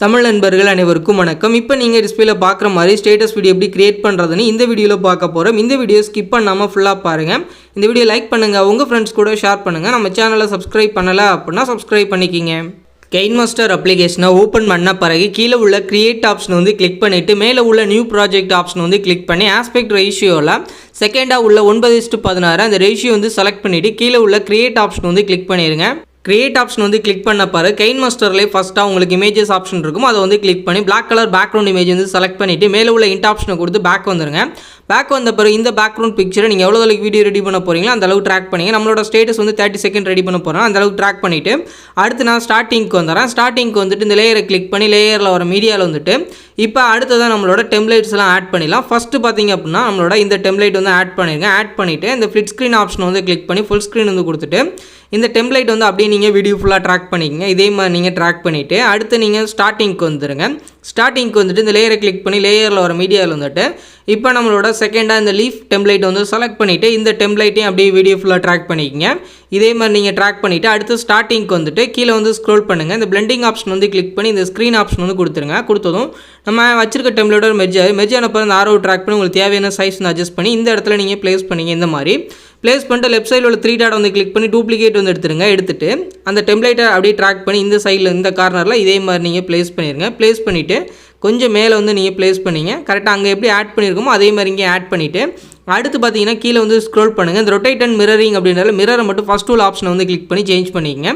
தமிழ் நண்பர்கள் அனைவருக்கும் வணக்கம். இப்போ நீங்கள் டிஸ்பிளேல பார்க்குற மாதிரி ஸ்டேட்டஸ் வீடியோ எப்படி கிரியேட் பண்ணுறதுன்னு இந்த வீடியோவில் பார்க்க போகிறோம். இந்த வீடியோ ஸ்கிப் பண்ணாமல் ஃபுல்லாக பாருங்கள். இந்த வீடியோ லைக் பண்ணுங்கள், உங்கள் ஃப்ரெண்ட்ஸ் கூட ஷேர் பண்ணுங்கள். நம்ம சேனலை சப்ஸ்கிரைப் பண்ணலை அப்படின்னா சப்ஸ்கிரைப் பண்ணிக்கிங்க. கைன்மாஸ்டர் அப்ளிகேஷனை ஓப்பன் பண்ண பிறகு கீழே உள்ள கிரியேட் ஆப்ஷன் வந்து கிளிக் பண்ணிவிட்டு மேலே உள்ள நியூ ப்ராஜெக்ட் ஆப்ஷன் வந்து கிளிக் பண்ணி ஆஸ்பெக்ட் ரேஷியோவில் செகண்டாக உள்ள 9:16 அந்த ரேஷியோ வந்து செலக்ட் பண்ணிவிட்டு கீழே உள்ள கிரியேட் ஆப்ஷன் வந்து கிளிக் பண்ணிடுங்க. கிரியேட் ஆப்ஷன் வந்து கிளிக் பண்ண பாரு கைன்மாஸ்டர்லேயே ஃபஸ்ட்டாக உங்களுக்கு இமேஜஸ் ஆப்ஷன் இருக்கும். அதை வந்து கிளிக் பண்ணி பிளாக் கலர் பேக்ரவுண்ட் இமேஜ் வந்து செலக்ட் பண்ணிவிட்டு மேலே உள்ள இன்ட் ஆப்ஷனை கொடுத்து பேக் வந்துருங்க. பேக் வந்த பிறகு இந்த பேக்ரவுண்ட் பிக்சரை நீங்கள் எவ்வளோ அளவுக்கு வீடியோ ரெடி பண்ண போகிறீங்களோ அந்த அளவுக்கு ட்ராக் பண்ணிங்க. நம்மளோட ஸ்டேட்டஸ் வந்து 30 செகண்ட் ரெடி பண்ண போகிறோம். அந்த அளவுக்கு ட்ராக் பண்ணிவிட்டு அடுத்து நான் ஸ்டார்டிங்க்கு வந்துடுறேன். ஸ்டார்டிங்க்கு வந்துட்டு இந்த லேயரை கிளிக் பண்ணி லேயரில் வர மீடியாவில் வந்துட்டு இப்போ அடுத்ததான் நம்மளோட டெம்ப்ளேட்ஸ்லாம் ஆட் பண்ணிடலாம். ஃபஸ்ட்டு பார்த்தீங்க அப்படின்னா நம்மளோட இந்த டெம்ப்ளேட் வந்து ஆட் பண்ணிடுங்க. ஆட் பண்ணிவிட்டு இந்த ஃபிட் ஸ்க்ரீன் ஆப்ஷன் வந்து கிளிக் பண்ணி ஃபுல் ஸ்க்ரீன் வந்து கொடுத்துட்டு இந்த டெம்ப்ளேட் வந்து அப்படியே நீங்கள் வீடியோ ஃபுல்லாக ட்ராக் பண்ணிக்கங்க. இதே மாதிரி நீங்கள் ட்ராக் பண்ணிவிட்டு அடுத்து நீங்கள் ஸ்டார்டிங்க்கு வந்துடுங்க. ஸ்டார்டிங்க்கு வந்துட்டு இந்த லேயரை கிளிக் பண்ணி லேயரில் வர மீடியாவில் வந்துட்டு இப்போ நம்மளோட செகண்டாக இந்த லீஃப் டெம்ப்ளேட் வந்து செலக்ட் பண்ணிவிட்டு இந்த டெம்ப்ளேட்டையும் அப்படியே வீடியோ ஃபுல்லாக ட்ராக் பண்ணிக்கங்க. இதே மாதிரி நீங்கள் ட்ராக் பண்ணிவிட்டு அடுத்து ஸ்டார்டிங்க்கு வந்துட்டு கீழே வந்து ஸ்க்ரோல் பண்ணுங்கள். இந்த பிளெண்டிங் ஆப்ஷன் வந்து கிளிக் பண்ணி இந்த ஸ்க்ரீன் ஆப்ஷன் வந்து கொடுத்துருங்க. கொடுத்ததும் நம்ம வச்சிருக்க டெம்ப்ளேட்டோட மெர்ஜ் ஆனப்போ அந்த ஆரோ ட்ராக் பண்ணி உங்களுக்கு தேவையான சைஸ் வந்து அட்ஜஸ்ட் பண்ணி இந்த இடத்துல நீங்கள் ப்ளேஸ் பண்ணிங்க. இந்த மாதிரி ப்ளேஸ் பண்ணிட்டு லெஃப்ட் சைடில் உள்ள 3 டாட் வந்து கிளிக் பண்ணி டூப்ளிகேட் வந்து எடுத்துட்டு அந்த டெம்ப்ளேட்டை அப்படியே ட்ராக் பண்ணி இந்த சைடில் இந்த கார்னரில் இதே மாதிரி நீங்கள் ப்ளேஸ் பண்ணிடுங்க. ப்ளேஸ் பண்ணிவிட்டு கொஞ்சம் மேலே வந்து நீங்கள் ப்ளேஸ் பண்ணிங்க. கரெக்டாக அங்கே எப்படி ஆட் பண்ணியிருக்கோமோ அதே மாதிரி இங்கே ஆட் பண்ணிவிட்டு அடுத்து பார்த்தீங்கன்னா கீழே வந்து ஸ்க்ரோல் பண்ணுங்கள். இந்த ரொட்டேட் அண்ட் மிரரிங் அப்படின்றத மிரரை மட்டும் ஃபஸ்ட் டூல் ஆப்ஷனை வந்து கிளிக் பண்ணி சேஞ்ச் பண்ணிக்கங்க.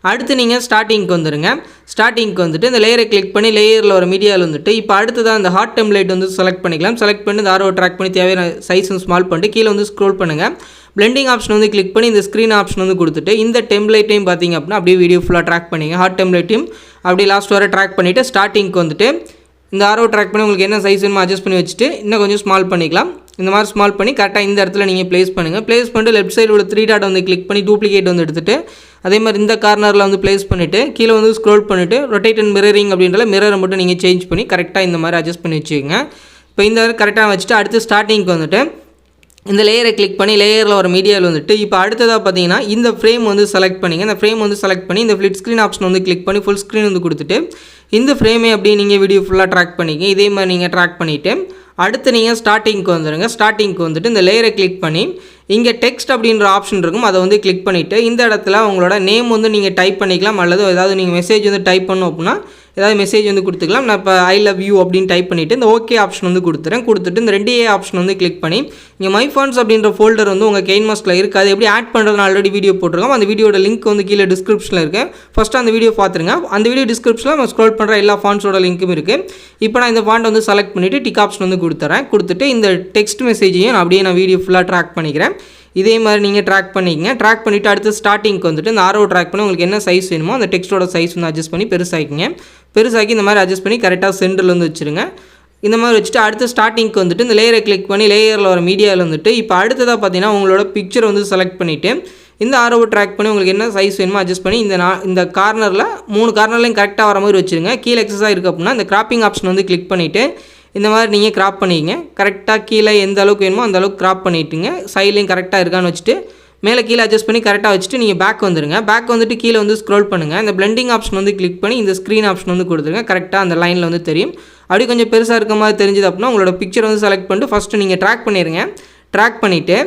அடுத்து நீங்கள் ஸ்டார்டிங்க்கு வந்துடுங்க. ஸ்டார்டிங்க்கு வந்துட்டு இந்த லேயரை கிளிக் பண்ணி லேயரில் ஒரு மீடியாவில் வந்துட்டு இப்போ அடுத்ததான் அந்த ஹாட் டெம்ப்ளேட் வந்து செலக்ட் பண்ணிக்கலாம். செலக்ட் பண்ணி இந்த ஆரோ ட்ராக் பண்ணி தேவையான சைஸ் ஸ்மால் பண்ணிட்டு கீழே வந்து ஸ்க்ரோல் பண்ணுங்கள். பிளெண்டிங் ஆப்ஷன் வந்து கிளிக் பண்ணி இந்த ஸ்க்ரீன் ஆப்ஷன் வந்து கொடுத்துட்டு இந்த டெம்ப்ளேட்டையும் பார்த்தீங்க அப்படின்னா அப்படியே வீடியோ ஃபுல்லாக ட்ராக் பண்ணிங்க. ஹாட் டெம்ப்ளேட்டையும் அப்படியே லாஸ்ட் வரை ட்ராக் பண்ணிவிட்டு ஸ்டார்டிங்க்கு வந்துட்டு இந்த ஆரோ ட்ராக் பண்ணி உங்களுக்கு என்ன சைஸ் வேணுமோ அட்ஜஸ்ட் பண்ணி வச்சுட்டு இன்னும் கொஞ்சம் ஸ்மால் பண்ணிக்கலாம். இந்த மாதிரி ஸ்மால் பண்ணி கரெக்டாக இந்த இடத்துல நீங்கள் ப்ளேஸ் பண்ணுங்கள். ப்ளேஸ் பண்ணிட்டு லெஃப்ட் சைடில் உள்ள 3 டாட் வந்து கிளிக் பண்ணி டூப்ளிகேட் வந்து எடுத்துகிட்டு அதே மாதிரி இந்த கார்னரில் வந்து ப்ளேஸ் பண்ணிவிட்டு கீழே வந்து ஸ்க்ரோல் பண்ணிவிட்டு ரொட்டேட் அண்ட் மிரரிங் அப்படின்றத மிரரை மட்டும் நீங்கள் சேஞ்ச் பண்ணி கரெக்டாக இந்த மாதிரி அட்ஜஸ்ட் பண்ணி வச்சுக்கோங்க. இப்போ இந்த கரெக்டாக வச்சுட்டு அடுத்து ஸ்டார்டிங்க்கு வந்துட்டு இந்த லேயரை கிளிக் பண்ணி லேயரில் ஒரு மீடியாவில் வந்துட்டு இப்போ அடுத்ததாக பார்த்தீங்கன்னா இந்த ஃப்ரேம் வந்து செலக்ட் பண்ணிங்க. இந்த ஃப்ரேம் வந்து செலக்ட் பண்ணி இந்த ஃபிட் ஸ்க்ரீன் ஆப்ஷன் வந்து கிளிக் பண்ணி ஃபுல் ஸ்க்ரீன் வந்து கொடுத்துட்டு இந்த ஃப்ரேமே அப்படியே நீங்கள் வீடியோ ஃபுல்லாக ட்ராக் பண்ணிங்க. இதே மாதிரி நீங்கள் ட்ராக் பண்ணிவிட்டு அடுத்து நீங்கள் ஸ்டார்டிங்க்கு வந்துடுங்க. ஸ்டார்டிங்க்கு வந்துட்டு இந்த லேயரை கிளிக் பண்ணி இங்கே டெக்ஸ்ட் அப்படின்ற ஆப்ஷன் இருக்கும். அதை வந்து கிளிக் பண்ணிவிட்டு இந்த இடத்துல உங்களோட நேம் வந்து நீங்கள் டைப் பண்ணிக்கலாம். அல்லது ஏதாவது நீங்கள் மெசேஜ் வந்து டைப் பண்ணோம் அப்படின்னா ஏதாவது மெசேஜ் வந்து கொடுத்துக்கலாம். நான் இப்போ ஐ லவ் யூ அப்படின்னு டைப் பண்ணிவிட்டு இந்த ஓகே ஆப்ஷன் வந்து கொடுத்துட்டு இந்த 2A ஆப்ஷன் வந்து கிளிக் பண்ணி இங்கே மை ஃபான்ஸ் அப்படின்ற ஃபோல்டர் வந்து உங்கள் கைன்மாஸ்டரில் இருக்குது. அது எப்படி ஆட் பண்ணுறதுன்னு ஆல்ரெடி வீடியோ போட்டிருக்கோம். அந்த வீடியோட லிங்க் வந்து கீழே டிஸ்கிரிப்ஷனில் இருக்குது. ஃபஸ்ட்டு அந்த வீடியோ பார்த்துருங்க. அந்த வீடியோ டிஸ்கிரிப்ஷனில் நம்ம ஸ்க்ரோல் பண்ணுற எல்லா ஃபான்ஸோட லிங்க்கும் இருக்குது. இப்போ நான் இந்த ஃபாண்ட் வந்து செலக்ட் பண்ணிவிட்டு டிக் ஆப்ஷன் வந்து கொடுத்துட்டு இந்த டெக்ஸ்ட் மெசேஜையும் அப்படியே நான் வீடியோ ஃபுல்லாக ட்ராக் பண்ணிக்கிறேன். இதே மாதிரி நீங்கள் ட்ராக் பண்ணிக்கங்க. ட்ராக் பண்ணிவிட்டு அடுத்து ஸ்டார்டிங்க்கு வந்துட்டு இந்த ஆரோ ட்ராக் பண்ணி உங்களுக்கு என்ன சைஸ் வேணுமோ அந்த டெக்ஸ்ட்டோட சைஸ் வந்து அட்ஜஸ்ட் பண்ணி பெருசாக்கி இந்த மாதிரி அட்ஜஸ்ட் பண்ணி கரெக்டாக சென்டரில் வந்து வச்சுருங்க. இந்த மாதிரி வச்சுட்டு அடுத்து ஸ்டார்டிங்க்கு வந்துட்டு இந்த லேயரை கிளிக் பண்ணி லேயரில் வர மீடியாவில் வந்துட்டு இப்போ அடுத்ததாக பார்த்தீங்கன்னா உங்களோட பிக்சர் வந்து செலக்ட் பண்ணிவிட்டு இந்த ஆரோவை ட்ராக் பண்ணி உங்களுக்கு என்ன சைஸ் வேணுமோ அட்ஜஸ்ட் பண்ணி இந்த கார்னரில் 3 கார்னர்லையும் கரெக்டாக வர மாதிரி வச்சுருங்க. கீழே எக்ஸஸாக இருக்குது அப்படின்னா இந்த கிராப்பிங் ஆப்ஷன் வந்து கிளிக் பண்ணிவிட்டு இந்த மாதிரி நீங்கள் கிராப் பண்ணிக்கங்க. கரெக்டாக கீழே எந்த அளவுக்கு வேணுமோ அந்த அளவுக்கு கிராப் பண்ணிவிட்டுங்க. சைட்லையும் கரெக்டாக இருக்கான்னு வச்சுட்டு மேலே கீழே அட்ஜஸ்ட் பண்ணி கரெக்டாக வச்சுட்டு நீங்கள் பேக் வந்துடுங்க. பேக் வந்துட்டு கீழே வந்து ஸ்க்ரோல் பண்ணுங்கள். இந்த பிளெண்டிங் ஆப்ஷன் வந்து கிளிக் பண்ணி இந்த ஸ்க்ரீன் ஆப்ஷன் வந்து கொடுத்துருங்க. கரெக்டாக அந்த லைனில் வந்து தெரியும். அப்படி கொஞ்சம் பெருசாக இருக்க மாதிரி தெரிஞ்சது அப்படின்னா உங்களோட பிக்சர் வந்து செலக்ட் பண்ணிட்டு ஃபஸ்ட்டு நீங்கள் ட்ராக் பண்ணிடுங்க. ட்ராக் பண்ணிவிட்டு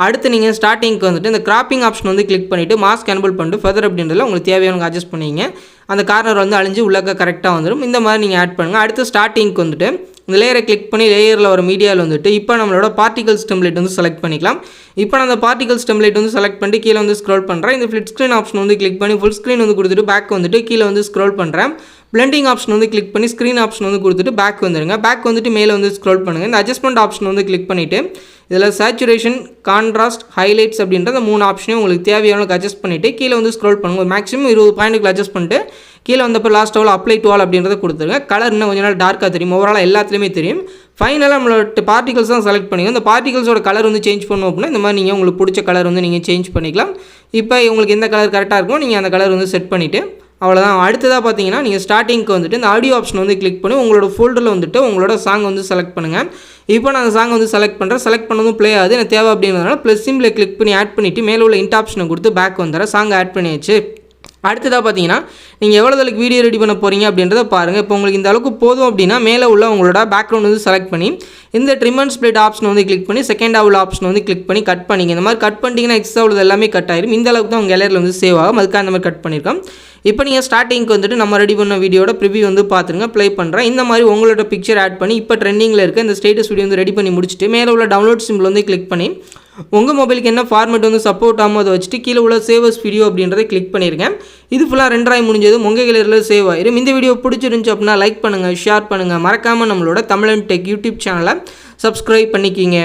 அடுத்து நீங்கள் ஸ்டார்டிங்க்கு வந்துட்டு இந்த கிராப்பிங் ஆப்ஷன் வந்து கிளிக் பண்ணிவிட்டு மாஸ்க் எனபிள் பண்ணிட்டு ஃபெதர் அப்படின்றதுல உங்களுக்கு தேவையான அட்ஜஸ்ட் பண்ணிங்க. அந்த கார்னர் வந்து அழிஞ்சு உள்ளக்க கரெக்டாக வந்துடும். இந்த மாதிரி நீங்கள் ஆட் பண்ணுங்கள். அடுத்து ஸ்டார்டிங்க்கு வந்துட்டு இந்த லேயரை கிளிக் பண்ணி லேயரில் ஒரு மீடியாவில் வந்துட்டு இப்போ நம்மளோட பார்ட்டிகல்ஸ் டெம்ப்ளேட் வந்து செலக்ட் பண்ணிக்கலாம். இப்போ நான் அந்த பார்ட்டிகல்ஸ் டெம்ப்ளேட் வந்து செலக்ட் பண்ணிட்டு கீழே வந்து ஸ்க்ரோல் பண்ணுறேன். இந்த ஃபிட் ஸ்க்ரீன் ஆப்ஷன் வந்து கிளிக் பண்ணி ஃபுல் ஸ்க்ரீன் வந்து கொடுத்துட்டு பேக் வந்துட்டு கீழே வந்து ஸ்க்ரோல் பண்ணுறேன். பிளெண்டிங் ஆப்ஷன் வந்து கிளிக் பண்ணி ஸ்க்ரீன் ஆப்ஷன் வந்து கொடுத்துட்டு பேக் வந்துடுங்க. பேக் வந்துட்டு மேலே வந்து ஸ்க்ரோல் பண்ணுங்கள். இந்த அட்ஜஸ்ட்மெண்ட் ஆப்ஷன் வந்து கிளிக் பண்ணிவிட்டு இதில் சேச்சுரேஷன், கான்ட்ராஸ்ட், ஹைலைட்ஸ் அப்படின்ற அந்த 3 ஆப்ஷனையும் உங்களுக்கு தேவையான அட்ஜஸ்ட் பண்ணிவிட்டு கீழே வந்து ஸ்க்ரோல் பண்ணுங்கள். மேக்ஸிமம் 20 பாயிண்ட்டுக்கு அட்ஜஸ்ட் பண்ணிட்டு கீழே வந்தப்போ lost all apply to all அப்படின்றத கொடுத்துருங்க. கலர் இன்னும் கொஞ்சம் நாள் டார்க்காக தெரியும். ஓவரால் எல்லாத்துலேயுமே தெரியும். ஃபைனலாக நம்மளோட பார்ட்டிகல்ஸ் தான் செலக்ட் பண்ணிங்க. இந்த பார்ட்டிகல்ஸோட கலர் வந்து சேஞ்ச் பண்ணணும் அப்படின்னா இந்த மாதிரி நீங்கள் உங்களுக்கு பிடிச்ச கலர் வந்து நீங்கள் சேஞ்ச் பண்ணிக்கலாம். இப்போ உங்களுக்கு எந்த கலர் கரெக்டாக இருக்கும் நீங்கள் அந்த கலர் வந்து செட் பண்ணிவிட்டு அவ்வளோதான். அடுத்ததாக பார்த்தீங்கன்னா நீங்கள் ஸ்டார்டிங்க்கு வந்துட்டு இந்த ஆடியோ ஆப்ஷன் வந்து கிளிக் பண்ணி உங்களோட ஃபோல்டரில் வந்துட்டு உங்களோட சாங் வந்து செலக்ட் பண்ணுங்கள். இப்போ நான் அந்த சாங் வந்து செலக்ட் பண்ணுறேன். செலக்ட் பண்ணதும் ப்ளே ஆகுது. எனக்கு தேவை அப்படின்றதுனால ப்ளஸ் சிம்பிளை கிளிக் பண்ணி ஆட் பண்ணிவிட்டு மேலே உள்ள இன்ட் ஆப்ஷனை கொடுத்து பேக் வந்துடுறேன். சாங் ஆட் பண்ணியாச்சு. அடுத்ததாக பார்த்தீங்கன்னா நீங்கள் எவ்வளோ அளவுக்கு வீடியோ ரெடி பண்ண போகிறீங்க அப்படின்றத பாருங்கள். இப்போ உங்களுக்கு இந்த அளவுக்கு போதும் அப்படின்னா மேலே உள்ள உங்களோட பேக்ரவுண்ட் வந்து செலக்ட் பண்ணி இந்த ட்ரிம் அண்ட் ஸ்ப்ளிட் ஆப்ஷன் வந்து கிளிக் பண்ணி செகண்டாக உள்ள ஆப்ஷன் வந்து கிளிக் பண்ணி கட் பண்ணிங்க. இந்த மாதிரி கட் பண்ணிட்டீங்கன்னா எக்ஸ்ட்ரா உள்ளது எல்லாமே கட் ஆயிடும். இந்த அளவுக்கு தான் உங்கள் கேலரியில் வந்து சேவ் ஆகும். அதுக்காக அந்த மாதிரி கட் பண்ணியிருக்கோம். இப்போ நீங்கள் ஸ்டார்டிங்க்கு வந்துட்டு நம்ம ரெடி பண்ண வீடியோட ப்ரிவியூ வந்து பார்த்துருங்க. ப்ளே பண்ணுறேன். இந்த மாதிரி உங்களோட பிக்சர் ஆட் பண்ணி இப்போ ட்ரெண்டிங்கில் இருக்க இந்த ஸ்டேட்டஸ் வீடியோ வந்து ரெடி பண்ணி முடிச்சுட்டு மேலே உள்ள டவுன்லோட் சிம்பிள் வந்து கிளிக் பண்ணி உங்கள் மொபைலுக்கு என்ன ஃபார்மேட் வந்து சப்போர்ட் ஆகும் அதை வச்சுட்டு கீழே உள்ள சேவஸ் வீடியோ அப்படின்றத கிளிக் பண்ணியிருக்கேன். இது ஃபுல்லாக ரெண்டராய் முடிஞ்சதும் உங்கள் கேலரியில் சேவ் ஆயிரும். இந்த வீடியோ பிடிச்சிருந்துச்சு அப்படின்னா லைக் பண்ணுங்கள், ஷேர் பண்ணுங்கள், மறக்காமல் நம்மளோட தமிழன் டெக் யூடியூப் சேனலை சப்ஸ்கிரைப் பண்ணிக்கிங்க.